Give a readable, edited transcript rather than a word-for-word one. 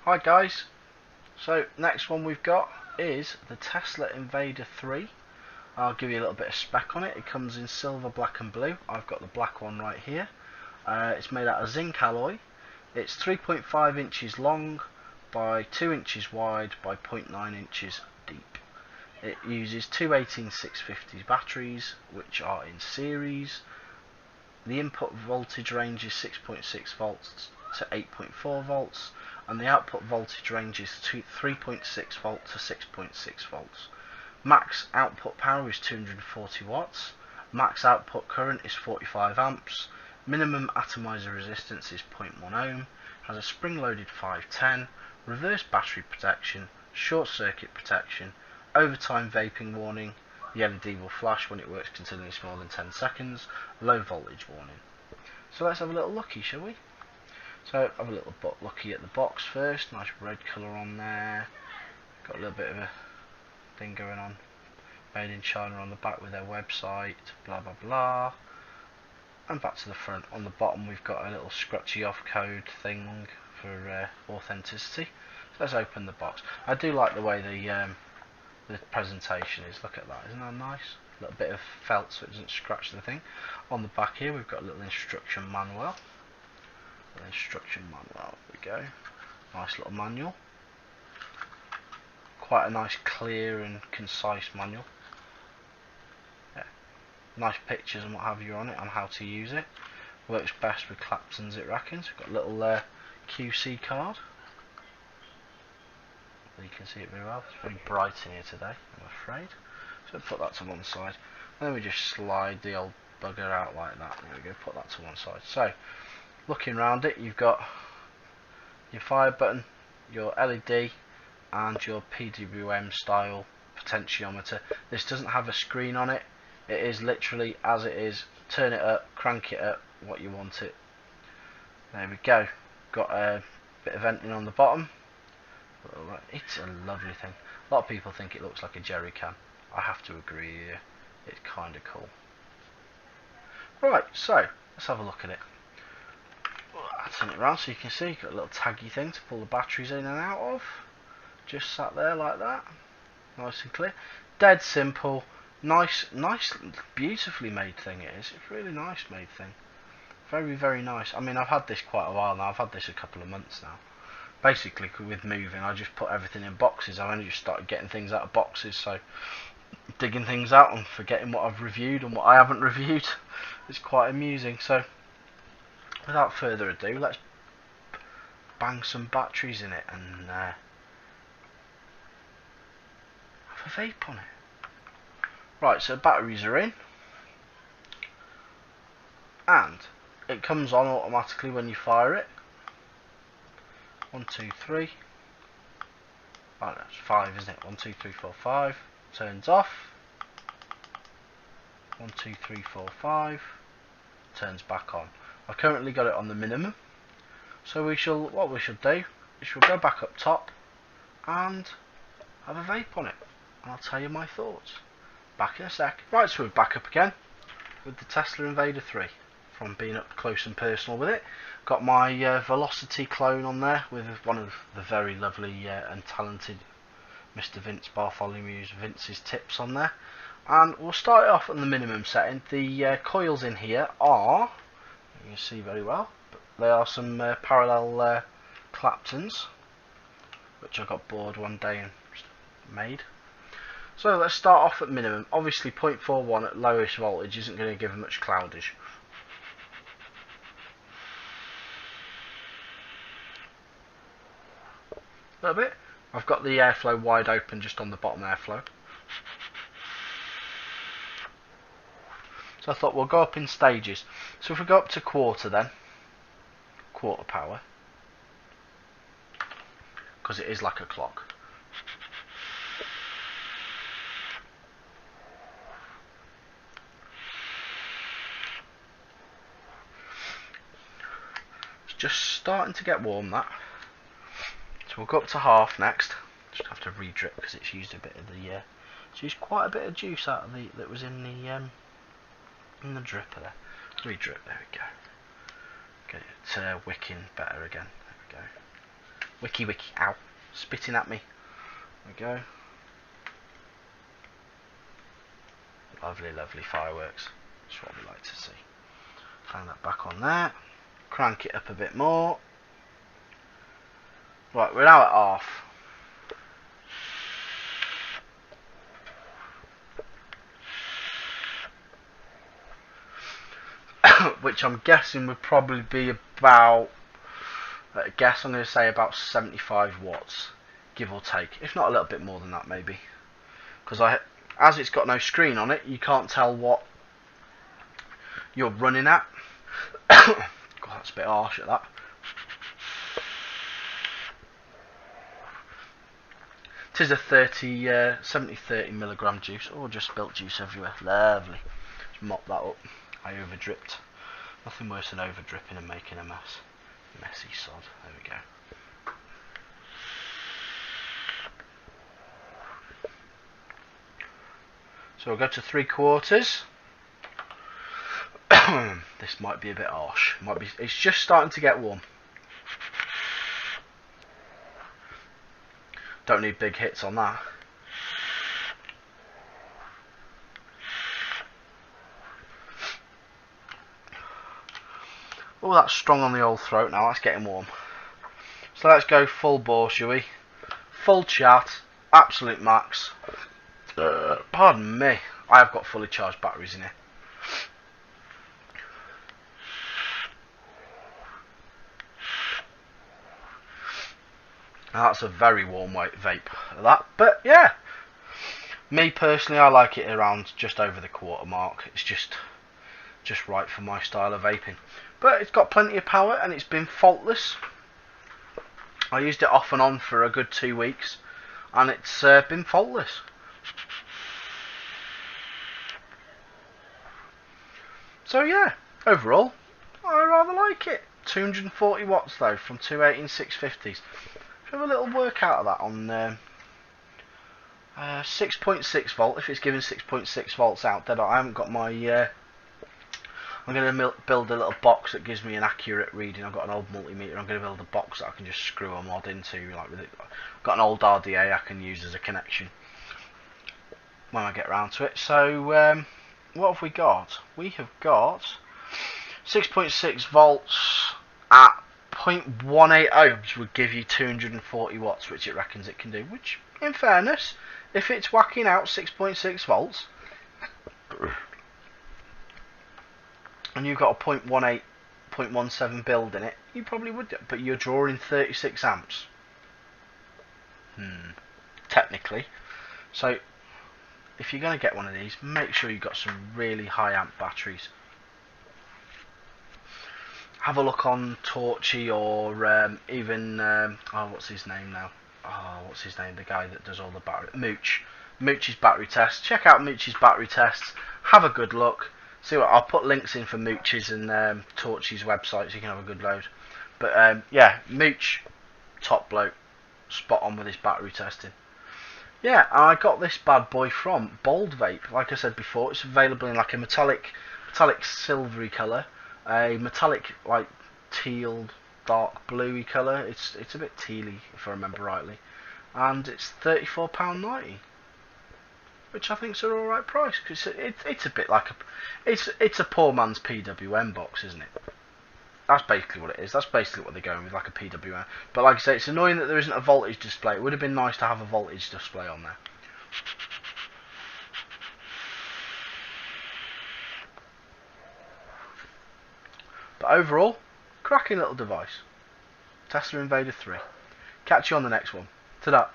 Hi guys, so next one we've got is the Tesla INVADER 3. I'll give you a little bit of spec on it. It comes in silver, black and blue. I've got the black one right here. It's made out of zinc alloy. It's 3.5 inches long by 2 inches wide by 0.9 inches deep. It uses two 18650 batteries which are in series. The input voltage range is 6.6 volts to 8.4 volts and the output voltage range is 3.6 volts to 6.6 volts. Max output power is 240 watts. Max output current is 45 amps. Minimum atomizer resistance is 0.1 ohm. Has a spring-loaded 510. Reverse battery protection. Short circuit protection. Overtime vaping warning. The LED will flash when it works continuously more than 10 seconds. Low voltage warning. So let's have a little looky, shall we? So have a little looky at the box first. Nice red colour on there. Got a little bit of a thing going on. Made in China on the back with their website. Blah blah blah. And back to the front. On the bottom we've got a little scratchy off code thing for authenticity. So let's open the box. I do like the way the presentation is. Look at that, isn't that nice? A little bit of felt so it doesn't scratch the thing. On the back here we've got a little instruction manual. There we go. Nice little manual. Quite a nice clear and concise manual. Yeah. Nice pictures and what have you on it on how to use it. Works best with Claptons it reckons. We've got a little QC card. You can see it very well. It's very bright in here today, I'm afraid. So put that to one side. And then we just slide the old bugger out like that. There we go, put that to one side. So, looking around it, you've got your fire button, your LED, and your PWM style potentiometer. This doesn't have a screen on it. It is literally as it is. Turn it up, crank it up, what you want it. There we go. Got a bit of venting on the bottom. It's a lovely thing. A lot of people think it looks like a jerry can. I have to agree here. It's kind of cool. Right, so let's have a look at it. I'll turn it around so you can see. You've got a little taggy thing to pull the batteries in and out of. Just sat there like that. Nice and clear. Dead simple. Nice, beautifully made thing it is. It's a really nice made thing. Very, very nice. I mean, I've had this quite a while now. I've had this a couple of months now. Basically, with moving, I just put everything in boxes. I only just started getting things out of boxes, so digging things out and forgetting what I've reviewed and what I haven't reviewed. It's quite amusing. So, without further ado, let's bang some batteries in it and have a vape on it. Right, so batteries are in, and it comes on automatically when you fire it. 1, 2, 3. Oh, that's 5, isn't it? 1, 2, 3, 4, 5. Turns off. 1, 2, 3, 4, 5. Turns back on. I've currently got it on the minimum. So what we shall do is we'll go back up top and have a vape on it. And I'll tell you my thoughts. Back in a sec. Right, so we're back up again with the Tesla INVADER 3. From being up close and personal with it. Got my Velocity clone on there with one of the very lovely and talented Mr. Vince Bartholomew's Vince's tips on there. And we'll start it off on the minimum setting. The coils in here are, you can see very well, but they are some parallel Claptons, which I got bored one day and made. So let's start off at minimum. Obviously 0.41 at lowest voltage isn't going to give much cloudage. A little bit. I've got the airflow wide open just on the bottom airflow. So I thought we'll go up in stages. So if we go up to quarter then, quarter power, because it is like a clock. It's just starting to get warm, that. So we'll go up to half next. Just have to re-drip because it's used a bit of the it's used quite a bit of juice out of the that was in the dripper there. Re-drip, there we go. Get it wicking better again. There we go. Wiki wiki, ow, spitting at me. There we go. Lovely, lovely fireworks. That's what we like to see. Hang that back on there. Crank it up a bit more. Right, we're now at half. Which I'm guessing would probably be about, I guess I'm going to say about 75 watts, give or take. If not a little bit more than that maybe. Because as it's got no screen on it, you can't tell what you're running at. God, that's a bit harsh at that. It is a 70-30 milligram juice. Oh, just spilt juice everywhere. Lovely. Just mop that up. I over dripped. Nothing worse than over dripping and making a mess. Messy sod. There we go. So we'll go to 3/4. This might be a bit harsh. It's just starting to get warm. Don't need big hits on that. Oh, that's strong on the old throat now. That's getting warm. So let's go full bore, shall we? Full chat, absolute max. Pardon me. I have got fully charged batteries in here. Now that's a very warm vape, that. But yeah, me personally, I like it around just over the quarter mark. It's just right for my style of vaping. But it's got plenty of power and it's been faultless. I used it off and on for a good 2 weeks and it's been faultless. So yeah, overall, I rather like it. 240 watts though from 218 650s. Have a little workout of that on 6.6 volt. If it's giving 6.6 volts out, then I haven't got my. I'm going to build a little box that gives me an accurate reading. I've got an old multimeter. I'm going to build a box that I can just screw a mod into. Like with it, I've got an old RDA I can use as a connection when I get around to it. So what have we got? We have got 6.6 volts at 0.18 ohms would give you 240 watts, which it reckons it can do. Which, in fairness, if it's whacking out 6.6 volts and you've got a 0.18, 0.17 build in it, you probably would do it, but you're drawing 36 amps. Technically. So, if you're going to get one of these, make sure you've got some really high amp batteries. Have a look on Torchy or even, oh, what's his name now? Oh, what's his name? The guy that does all the battery. Mooch's battery tests. Check out Mooch's battery tests. Have a good look. See what I'll put links in for Mooch's and Torchy's website so you can have a good load. But yeah, Mooch, top bloke, spot on with his battery testing. Yeah, I got this bad boy from BOLDVAPE. Like I said before, it's available in like a metallic silvery colour. A metallic like teal dark bluey colour. It's a bit tealy if I remember rightly, and it's £34.90, which I think's an alright price because it's a bit like it's a poor man's PWM box, isn't it? That's basically what it is. That's basically what they're going with, like a PWM. But like I say, it's annoying that there isn't a voltage display. It would have been nice to have a voltage display on there. But overall, cracking little device. Tesla INVADER 3. Catch you on the next one. Ta-da.